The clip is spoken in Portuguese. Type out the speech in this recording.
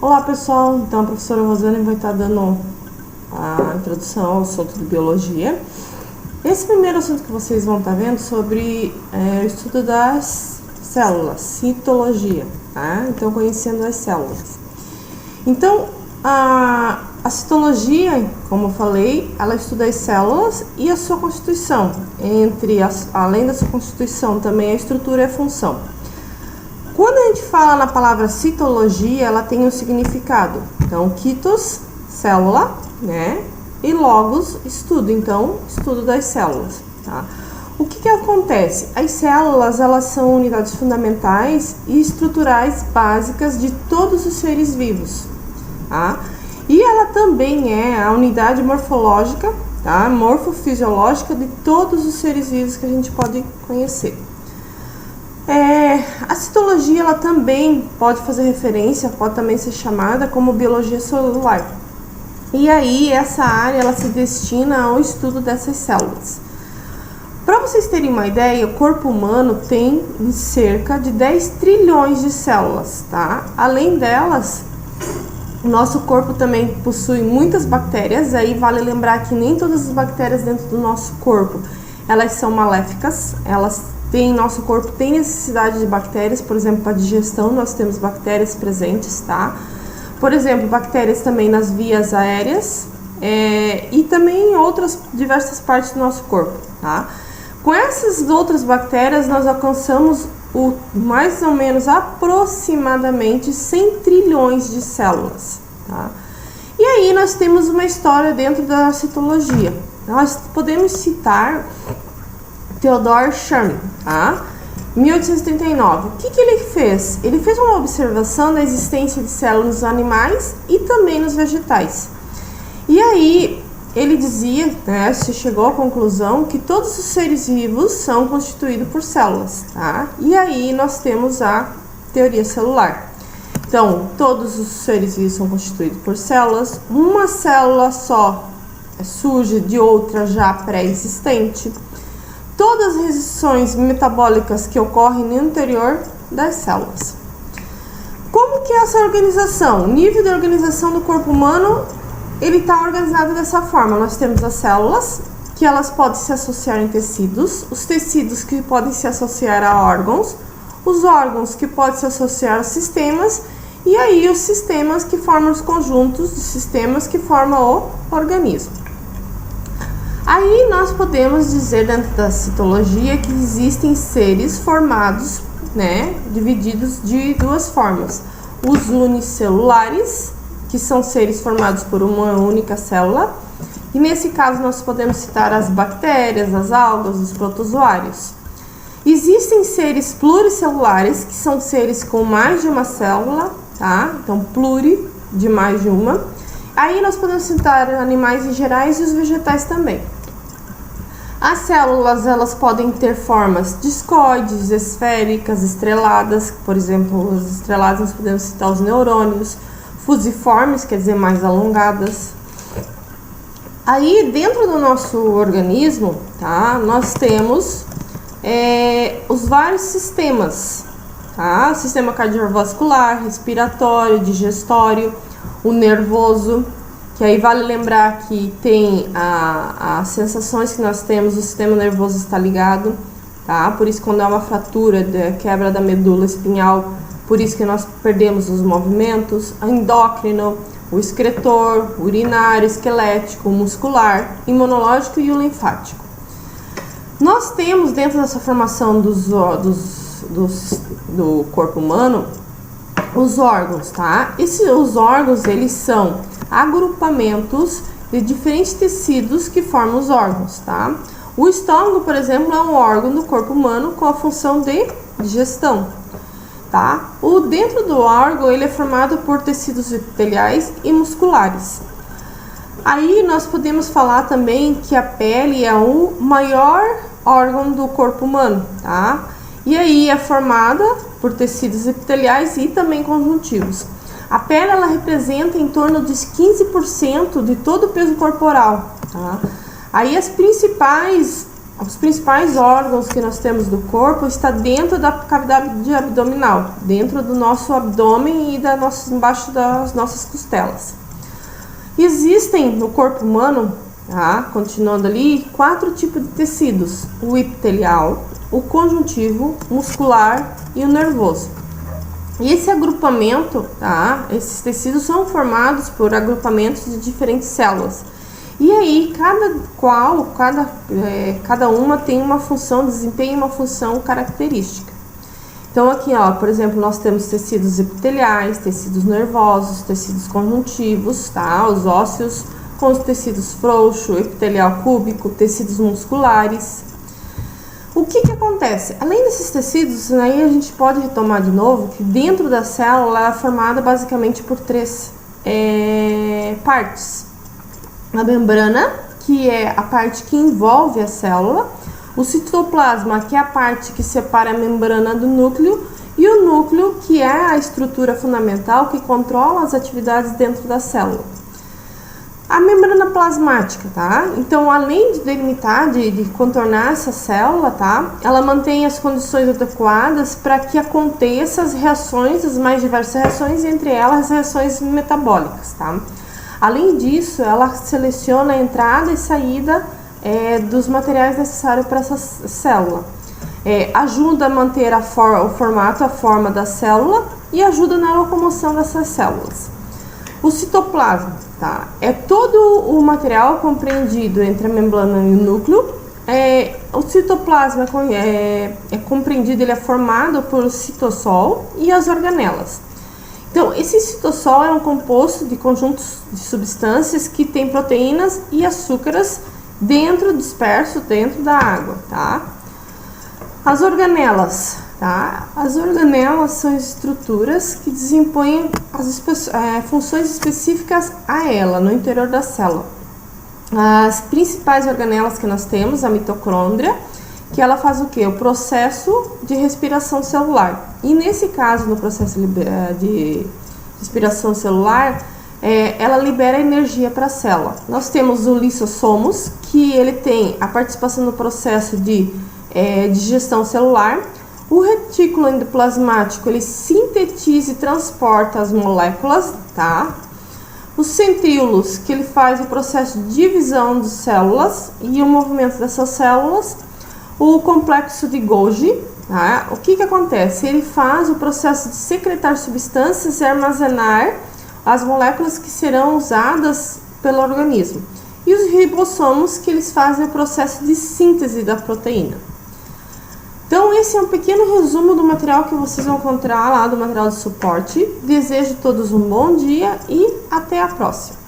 Olá pessoal, então a professora Rosane vai estar dando a introdução ao assunto de biologia. Esse primeiro assunto que vocês vão estar vendo sobre o estudo das células, citologia, tá? Então conhecendo as células. Então a citologia, como eu falei, ela estuda as células e a sua constituição. Além da sua constituição, também a estrutura e a função. Quando a gente fala na palavra citologia, ela tem um significado. Então, kitos, célula, né? E logos, estudo. Então, estudo das células, tá? O que acontece? As células, elas são unidades fundamentais e estruturais básicas de todos os seres vivos, tá? E ela também é a unidade morfológica, tá? Morfofisiológica de todos os seres vivos que a gente pode conhecer. A citologia, ela também pode fazer referência, pode também ser chamada como biologia celular. E aí, essa área, ela se destina ao estudo dessas células. Para vocês terem uma ideia, o corpo humano tem cerca de 10 trilhões de células, tá? Além delas, o nosso corpo também possui muitas bactérias. Aí vale lembrar que nem todas as bactérias dentro do nosso corpo, elas são maléficas, nosso corpo tem necessidade de bactérias, por exemplo, para digestão nós temos bactérias presentes, tá? Por exemplo, bactérias também nas vias aéreas e também em outras diversas partes do nosso corpo, tá? Com essas outras bactérias nós alcançamos mais ou menos aproximadamente 100 trilhões de células, tá? E aí nós temos uma história dentro da citologia. Nós podemos citar Theodor Schwann, tá? 1839. O que ele fez? Ele fez uma observação da existência de células nos animais e também nos vegetais. E aí ele dizia, né, se chegou à conclusão que todos os seres vivos são constituídos por células, tá? E aí nós temos a teoria celular. Então, todos os seres vivos são constituídos por células. Uma célula só surge de outra já pré-existente. Todas as reações metabólicas que ocorrem no interior das células. Como que é essa organização? O nível de organização do corpo humano, ele está organizado dessa forma. Nós temos as células, que elas podem se associar em tecidos, os tecidos que podem se associar a órgãos, os órgãos que podem se associar a sistemas, e aí os sistemas que formam os conjuntos de sistemas que formam o organismo. Aí nós podemos dizer dentro da citologia que existem seres formados, né, divididos de duas formas. Os unicelulares, que são seres formados por uma única célula, e nesse caso nós podemos citar as bactérias, as algas, os protozoários. Existem seres pluricelulares, que são seres com mais de uma célula, tá? Então, pluri, de mais de uma. Aí nós podemos citar animais em gerais e os vegetais também. As células, elas podem ter formas discoides, esféricas, estreladas. Por exemplo, os estrelados nós podemos citar os neurônios. Fusiformes, quer dizer, mais alongadas. Aí, dentro do nosso organismo, tá, nós temos os vários sistemas, tá? O sistema cardiovascular, respiratório, digestório, o nervoso. Que aí vale lembrar que tem as sensações que nós temos, o sistema nervoso está ligado, tá? Por isso, quando há uma fratura, quebra da medula espinhal, por isso que nós perdemos os movimentos, o endócrino, o excretor, o urinário, esquelético, o muscular, imunológico e o linfático. Nós temos dentro dessa formação do corpo humano os órgãos, tá? Os órgãos, eles são agrupamentos de diferentes tecidos que formam os órgãos, tá? O estômago, por exemplo, é um órgão do corpo humano com a função de digestão, tá? Dentro do órgão, ele é formado por tecidos epiteliais e musculares. Aí nós podemos falar também que a pele é o maior órgão do corpo humano, tá? E aí é formada por tecidos epiteliais e também conjuntivos. A pele, ela representa em torno de 15% de todo o peso corporal, tá? Aí as principais os principais órgãos que nós temos do corpo está dentro da cavidade abdominal, dentro do nosso abdômen e embaixo das nossas costelas. Existem no corpo humano, tá? Continuando ali, 4 tipos de tecidos: o epitelial, o conjuntivo, muscular e o nervoso. E esse agrupamento, tá? Esses tecidos são formados por agrupamentos de diferentes células. E aí, cada uma tem uma função, desempenha uma função característica. Então aqui, ó, por exemplo, nós temos tecidos epiteliais, tecidos nervosos, tecidos conjuntivos, tá? Os ósseos com os tecidos frouxo, epitelial cúbico, tecidos musculares. O que acontece? Além desses tecidos, aí a gente pode retomar de novo que dentro da célula ela é formada basicamente por 3 partes. A membrana, que é a parte que envolve a célula, o citoplasma, que é a parte que separa a membrana do núcleo, e o núcleo, que é a estrutura fundamental que controla as atividades dentro da célula. A membrana plasmática, tá? Então, além de delimitar, de contornar essa célula, tá? Ela mantém as condições adequadas para que aconteça as reações, as mais diversas reações, entre elas as reações metabólicas, tá? Além disso, ela seleciona a entrada e saída dos materiais necessários para essa célula. Ajuda a manter o formato, a forma da célula e ajuda na locomoção dessas células. O citoplasma, tá? É todo o material compreendido entre a membrana e o núcleo. O citoplasma é compreendido, ele é formado por citossol e as organelas. Então, esse citossol é um composto de conjuntos de substâncias que tem proteínas e açúcares disperso dentro da água, tá? As organelas, tá? As organelas são estruturas que desempenham funções específicas a ela no interior da célula. As principais organelas que nós temos, a mitocôndria, que ela faz o quê? O processo de respiração celular. E nesse caso, no processo de respiração celular, ela libera energia para a célula. Nós temos o lisossomos, que ele tem a participação no processo de digestão celular. O retículo endoplasmático, ele sintetiza e transporta as moléculas, tá? Os centríolos, que ele faz o processo de divisão de células e o movimento dessas células. O complexo de Golgi, tá? O que acontece? Ele faz o processo de secretar substâncias e armazenar as moléculas que serão usadas pelo organismo. E os ribossomos, que eles fazem o processo de síntese da proteína. Então, esse é um pequeno resumo do material que vocês vão encontrar lá, do material de suporte. Desejo a todos um bom dia e até a próxima!